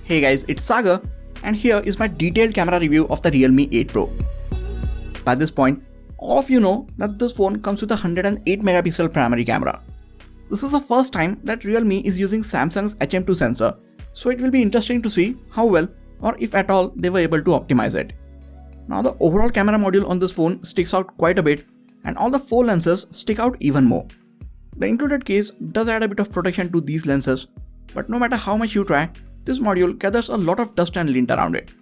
Hey guys, it's Sagar, and here is my detailed camera review of the Realme 8 Pro. By this point, all of you know that this phone comes with a 108 megapixel primary camera. This is the first time that Realme is using Samsung's HM2 sensor, so it will be interesting to see how well or if at all they were able to optimize it. Now the overall camera module on this phone sticks out quite a bit, and all the 4 lenses stick out even more. The included case does add a bit of protection to these lenses, but no matter how much you try, this module gathers a lot of dust and lint around it.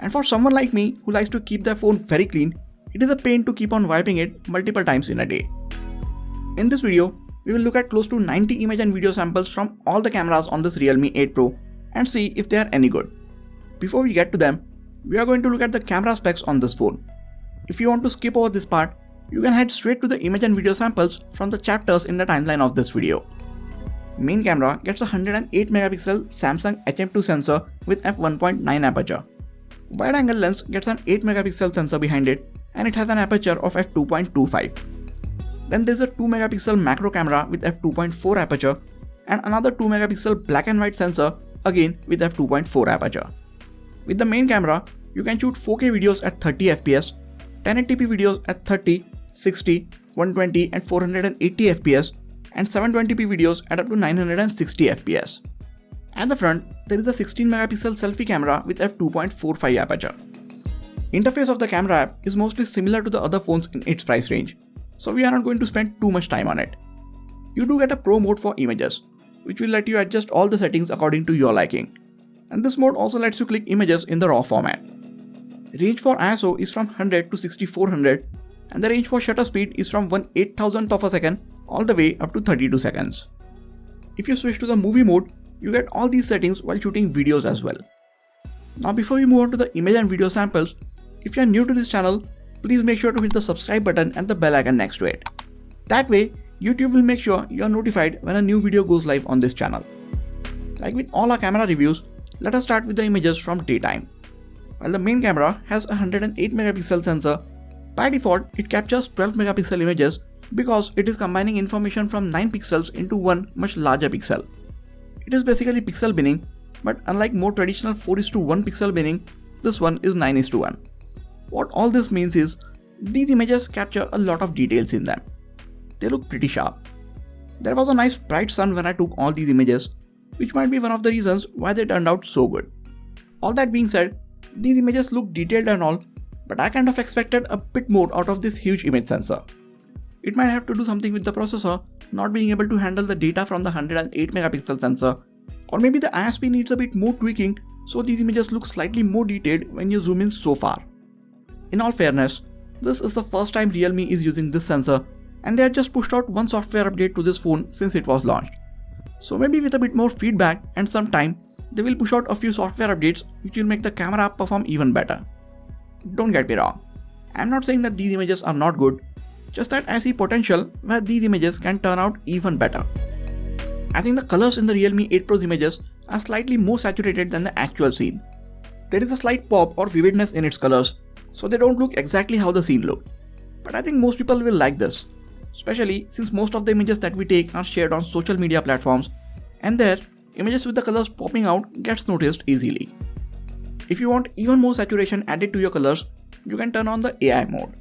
And for someone like me who likes to keep their phone very clean, it is a pain to keep on wiping it multiple times in a day. In this video, we will look at close to 90 image and video samples from all the cameras on this Realme 8 Pro and see if they are any good. Before we get to them, we are going to look at the camera specs on this phone. If you want to skip over this part, you can head straight to the image and video samples from the chapters in the timeline of this video. Main camera gets a 108 megapixel Samsung HM2 sensor with f1.9 aperture. Wide angle lens gets an 8 megapixel sensor behind it, and it has an aperture of f2.25. Then there's a 2 megapixel macro camera with f2.4 aperture and another 2 megapixel black and white sensor again with f2.4 aperture. With the main camera, you can shoot 4K videos at 30 fps, 1080p videos at 30, 60, 120 and 480 fps, and 720p videos at up to 960 fps. At the front, there is a 16 megapixel selfie camera with f2.45 aperture. Interface of the camera app is mostly similar to the other phones in its price range, so we are not going to spend too much time on it. You do get a Pro mode for images, which will let you adjust all the settings according to your liking. And this mode also lets you click images in the RAW format. Range for ISO is from 100 to 6400, and the range for shutter speed is from 1/8000th of a second all the way up to 32 seconds. If you switch to the movie mode, you get all these settings while shooting videos as well. Now before we move on to the image and video samples, if you are new to this channel, please make sure to hit the subscribe button and the bell icon next to it. That way, YouTube will make sure you are notified when a new video goes live on this channel. Like with all our camera reviews, let us start with the images from daytime. While the main camera has a 108 megapixel sensor, by default it captures 12 megapixel images because it is combining information from 9 pixels into one much larger pixel. It is basically pixel binning, but unlike more traditional 4:1 pixel binning, this one is 9:1. What all this means is, these images capture a lot of details in them. They look pretty sharp. There was a nice bright sun when I took all these images, which might be one of the reasons why they turned out so good. All that being said, these images look detailed and all, but I kind of expected a bit more out of this huge image sensor. It might have to do something with the processor not being able to handle the data from the 108 megapixel sensor, or maybe the ISP needs a bit more tweaking so these images look slightly more detailed when you zoom in so far. In all fairness, this is the first time Realme is using this sensor, and they have just pushed out one software update to this phone since it was launched. So maybe with a bit more feedback and some time, they will push out a few software updates which will make the camera app perform even better. Don't get me wrong, I am not saying that these images are not good, just that I see potential where these images can turn out even better. I think the colors in the Realme 8 Pro's images are slightly more saturated than the actual scene. There is a slight pop or vividness in its colors, so they don't look exactly how the scene looked. But I think most people will like this, especially since most of the images that we take are shared on social media platforms, and there, images with the colors popping out gets noticed easily. If you want even more saturation added to your colors, you can turn on the AI mode.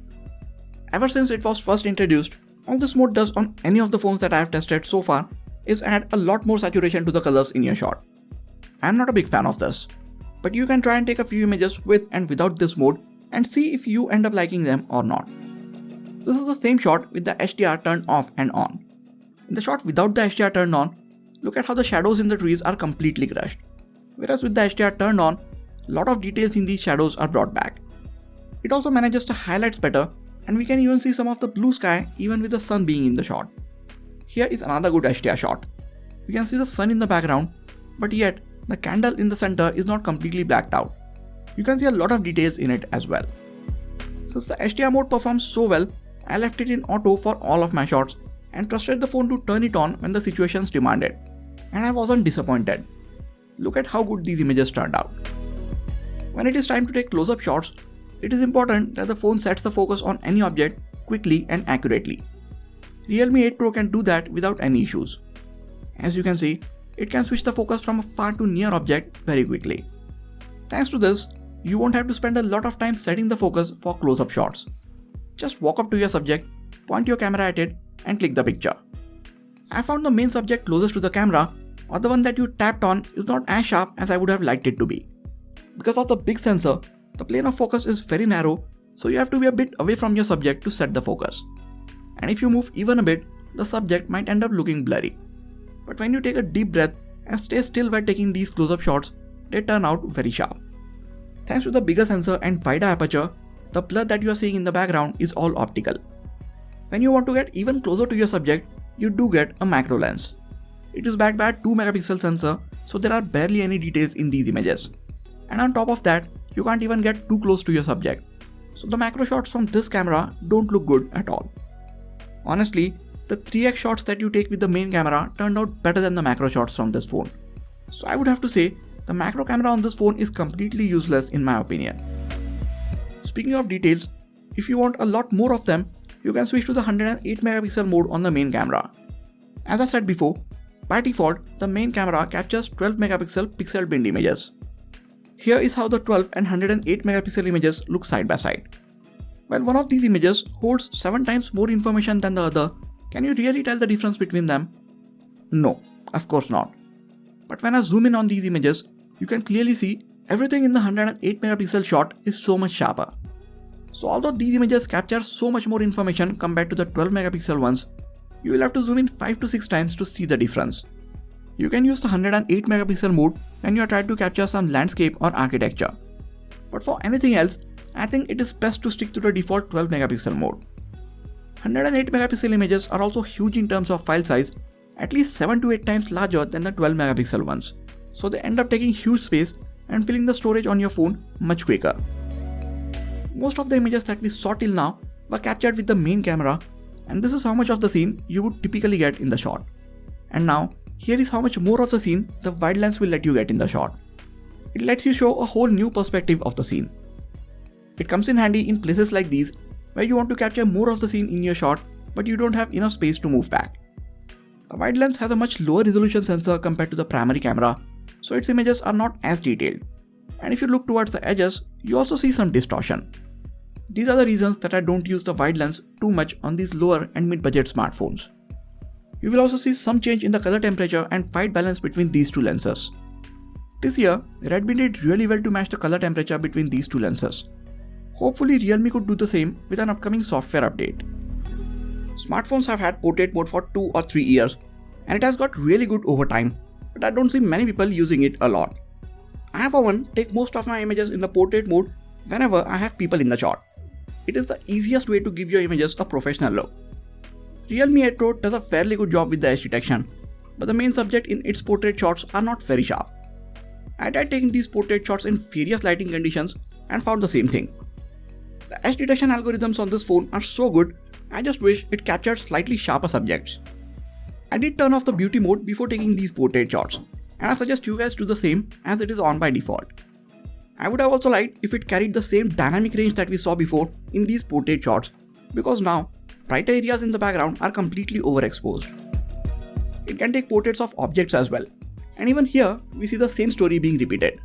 Ever since it was first introduced, all this mode does on any of the phones that I have tested so far is add a lot more saturation to the colors in your shot. I am not a big fan of this, but you can try and take a few images with and without this mode and see if you end up liking them or not. This is the same shot with the HDR turned off and on. In the shot without the HDR turned on, look at how the shadows in the trees are completely crushed, whereas with the HDR turned on, a lot of details in these shadows are brought back. It also manages the highlights better, and we can even see some of the blue sky even with the sun being in the shot. Here is another good HDR shot. You can see the sun in the background, but yet the candle in the center is not completely blacked out. You can see a lot of details in it as well. Since the HDR mode performs so well, I left it in auto for all of my shots and trusted the phone to turn it on when the situations demanded. And I wasn't disappointed. Look at how good these images turned out. When it is time to take close-up shots, it is important that the phone sets the focus on any object quickly and accurately. Realme 8 Pro can do that without any issues. As you can see, it can switch the focus from a far to near object very quickly. Thanks to this, you won't have to spend a lot of time setting the focus for close-up shots. Just walk up to your subject, point your camera at it, and click the picture. I found the main subject closest to the camera, or the one that you tapped on, is not as sharp as I would have liked it to be. Because of the big sensor, the plane of focus is very narrow, so you have to be a bit away from your subject to set the focus. And if you move even a bit, the subject might end up looking blurry. But when you take a deep breath and stay still while taking these close-up shots, they turn out very sharp. Thanks to the bigger sensor and wider aperture, the blur that you are seeing in the background is all optical. When you want to get even closer to your subject, you do get a macro lens. It is backed by a 2 megapixel sensor, so there are barely any details in these images. And on top of that, you can't even get too close to your subject. So the macro shots from this camera don't look good at all. Honestly, the 3x shots that you take with the main camera turned out better than the macro shots from this phone. So I would have to say, the macro camera on this phone is completely useless in my opinion. Speaking of details, if you want a lot more of them, you can switch to the 108 megapixel mode on the main camera. As I said before, by default, the main camera captures 12 megapixel pixel binned images. Here is how the 12 and 108 megapixel images look side by side. While one of these images holds 7 times more information than the other, can you really tell the difference between them? No, of course not. But when I zoom in on these images, you can clearly see everything in the 108 megapixel shot is so much sharper. So although these images capture so much more information compared to the 12 megapixel ones, you will have to zoom in 5 to 6 times to see the difference. You can use the 108 megapixel mode when you are trying to capture some landscape or architecture. But for anything else, I think it is best to stick to the default 12 megapixel mode. 108 megapixel images are also huge in terms of file size, at least 7 to 8 times larger than the 12 megapixel ones. So they end up taking huge space and filling the storage on your phone much quicker. Most of the images that we saw till now were captured with the main camera, and this is how much of the scene you would typically get in the shot. And now, here is how much more of the scene the wide lens will let you get in the shot. It lets you show a whole new perspective of the scene. It comes in handy in places like these where you want to capture more of the scene in your shot but you don't have enough space to move back. The wide lens has a much lower resolution sensor compared to the primary camera, so its images are not as detailed. And if you look towards the edges, you also see some distortion. These are the reasons that I don't use the wide lens too much on these lower and mid-budget smartphones. You will also see some change in the color temperature and white balance between these two lenses. This year, Redmi did really well to match the color temperature between these two lenses. Hopefully Realme could do the same with an upcoming software update. Smartphones have had portrait mode for 2 or 3 years and it has got really good over time, but I don't see many people using it a lot. I for one take most of my images in the portrait mode whenever I have people in the shot. It is the easiest way to give your images a professional look. Realme 8 Pro does a fairly good job with the edge detection, but the main subject in its portrait shots are not very sharp. I tried taking these portrait shots in various lighting conditions and found the same thing. The edge detection algorithms on this phone are so good, I just wish it captured slightly sharper subjects. I did turn off the beauty mode before taking these portrait shots, and I suggest you guys do the same as it is on by default. I would have also liked if it carried the same dynamic range that we saw before in these portrait shots, because now brighter areas in the background are completely overexposed. It can take portraits of objects as well, and even here we see the same story being repeated.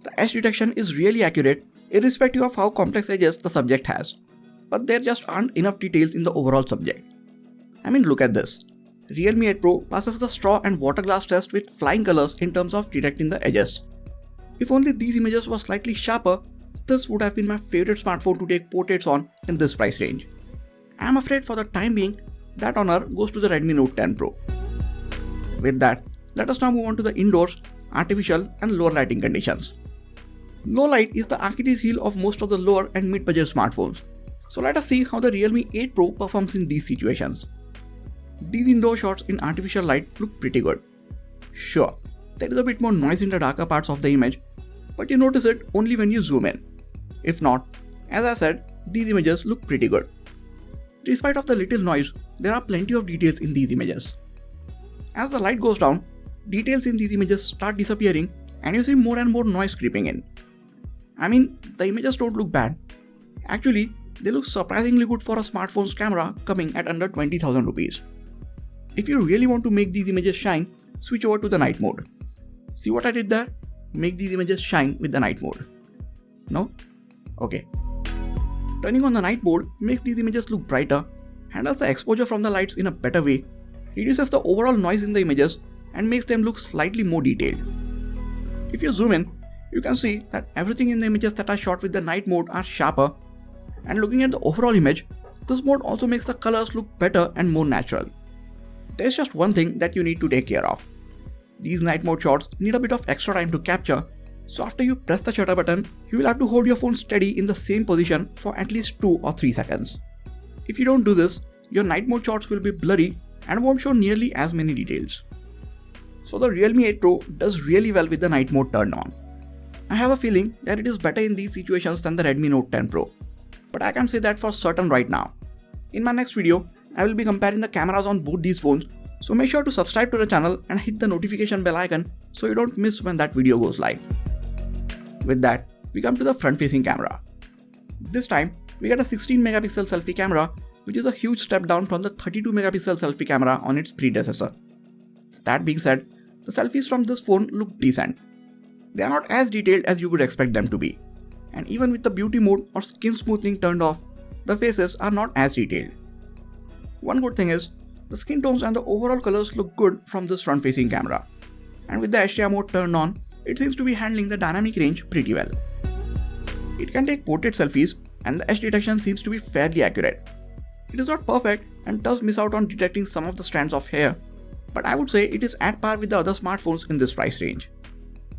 The edge detection is really accurate irrespective of how complex edges the subject has, but there just aren't enough details in the overall subject. I mean, look at this. Realme 8 Pro passes the straw and water glass test with flying colors in terms of detecting the edges. If only these images were slightly sharper, this would have been my favorite smartphone to take portraits on in this price range. I am afraid for the time being, that honor goes to the Redmi Note 10 Pro. With that, let us now move on to the indoors, artificial and lower lighting conditions. Low light is the Achilles heel of most of the lower and mid-budget smartphones. So let us see how the Realme 8 Pro performs in these situations. These indoor shots in artificial light look pretty good. Sure, there is a bit more noise in the darker parts of the image, but you notice it only when you zoom in. If not, as I said, these images look pretty good. Despite of the little noise, there are plenty of details in these images. As the light goes down, details in these images start disappearing and you see more and more noise creeping in. I mean, the images don't look bad. Actually, they look surprisingly good for a smartphone's camera coming at under 20,000 rupees. If you really want to make these images shine, switch over to the night mode. See what I did there? Make these images shine with the night mode. No? Okay. Turning on the night mode makes these images look brighter, handles the exposure from the lights in a better way, reduces the overall noise in the images, and makes them look slightly more detailed. If you zoom in, you can see that everything in the images that are shot with the night mode are sharper, and looking at the overall image, this mode also makes the colors look better and more natural. There's just one thing that you need to take care of. These night mode shots need a bit of extra time to capture, so after you press the shutter button, you will have to hold your phone steady in the same position for at least 2 or 3 seconds. If you don't do this, your night mode shots will be blurry and won't show nearly as many details. So the Realme 8 Pro does really well with the night mode turned on. I have a feeling that it is better in these situations than the Redmi Note 10 Pro, but I can't say that for certain right now. In my next video, I will be comparing the cameras on both these phones, so make sure to subscribe to the channel and hit the notification bell icon so you don't miss when that video goes live. With that, we come to the front-facing camera. This time, we get a 16 megapixel selfie camera, which is a huge step down from the 32 megapixel selfie camera on its predecessor. That being said, the selfies from this phone look decent. They are not as detailed as you would expect them to be, and even with the beauty mode or skin smoothing turned off, the faces are not as detailed. One good thing is, the skin tones and the overall colors look good from this front-facing camera, and with the HDR mode turned on, it seems to be handling the dynamic range pretty well. It can take portrait selfies, and the edge detection seems to be fairly accurate. It is not perfect and does miss out on detecting some of the strands of hair, but I would say it is at par with the other smartphones in this price range.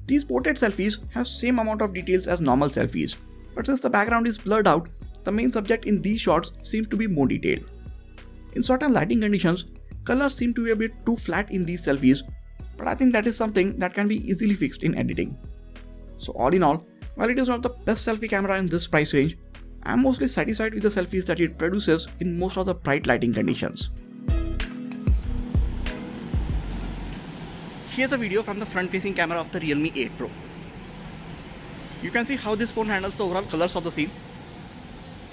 These portrait selfies have same amount of details as normal selfies, but since the background is blurred out, the main subject in these shots seems to be more detailed. In certain lighting conditions, colors seem to be a bit too flat in these selfies, but I think that is something that can be easily fixed in editing. So all in all, while it is not the best selfie camera in this price range, I am mostly satisfied with the selfies that it produces in most of the bright lighting conditions. Here's a video from the front-facing camera of the Realme 8 Pro. You can see how this phone handles the overall colors of the scene,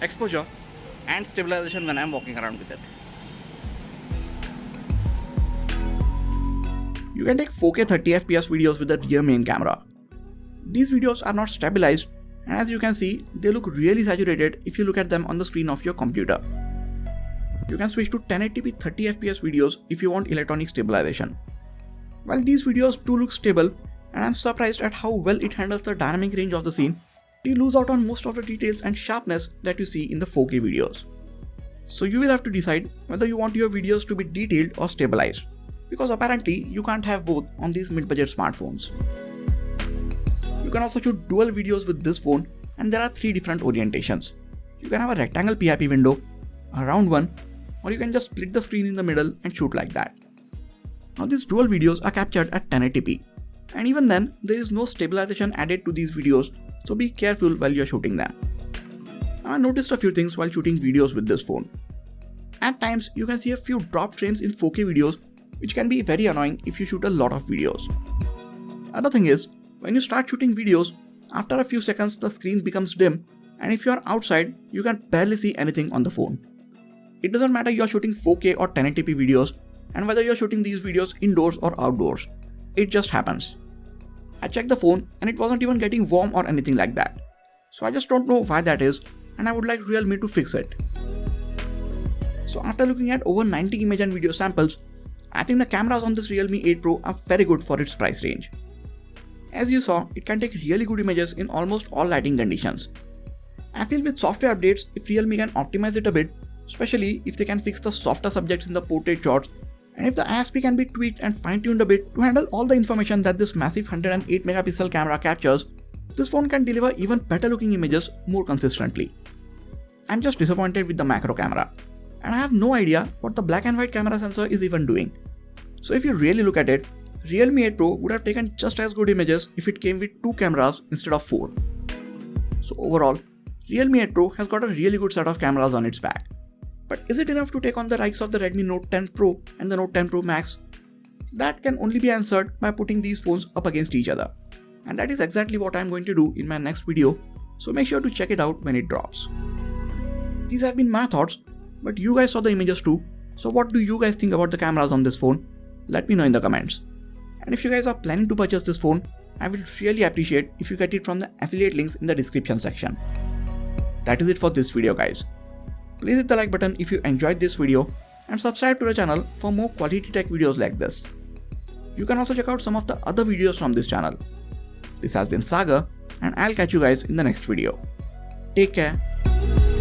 exposure, and stabilization when I am walking around with it. You can take 4K 30fps videos with the rear main camera. These videos are not stabilized, and as you can see, they look really saturated if you look at them on the screen of your computer. You can switch to 1080p 30fps videos if you want electronic stabilization. While these videos do look stable, and I'm surprised at how well it handles the dynamic range of the scene, you lose out on most of the details and sharpness that you see in the 4K videos. So you will have to decide whether you want your videos to be detailed or stabilized, because apparently you can't have both on these mid-budget smartphones. You can also shoot dual videos with this phone, and there are 3 different orientations. You can have a rectangle PIP window, a round one, or you can just split the screen in the middle and shoot like that. Now these dual videos are captured at 1080p, and even then there is no stabilization added to these videos, so be careful while you are shooting them. Now I noticed a few things while shooting videos with this phone. At times you can see a few drop frames in 4K videos, which can be very annoying if you shoot a lot of videos. Other thing is, when you start shooting videos, after a few seconds the screen becomes dim, and if you are outside, you can barely see anything on the phone. It doesn't matter you are shooting 4K or 1080p videos, and whether you are shooting these videos indoors or outdoors. It just happens. I checked the phone and it wasn't even getting warm or anything like that. So I just don't know why that is, and I would like Realme to fix it. So after looking at over 90 image and video samples, I think the cameras on this Realme 8 Pro are very good for its price range. As you saw, it can take really good images in almost all lighting conditions. I feel with software updates, if Realme can optimize it a bit, especially if they can fix the softer subjects in the portrait shots, and if the ISP can be tweaked and fine-tuned a bit to handle all the information that this massive 108 megapixel camera captures, this phone can deliver even better looking images more consistently. I'm just disappointed with the macro camera, and I have no idea what the black and white camera sensor is even doing. So if you really look at it, Realme 8 Pro would have taken just as good images if it came with 2 cameras instead of 4. So overall, Realme 8 Pro has got a really good set of cameras on its back. But is it enough to take on the likes of the Redmi Note 10 Pro and the Note 10 Pro Max? That can only be answered by putting these phones up against each other. And that is exactly what I am going to do in my next video, so make sure to check it out when it drops. These have been my thoughts, but you guys saw the images too, so what do you guys think about the cameras on this phone? Let me know in the comments. And if you guys are planning to purchase this phone, I will really appreciate if you get it from the affiliate links in the description section. That is it for this video guys. Please hit the like button if you enjoyed this video and subscribe to the channel for more quality tech videos like this. You can also check out some of the other videos from this channel. This has been Sagar and I'll catch you guys in the next video. Take care.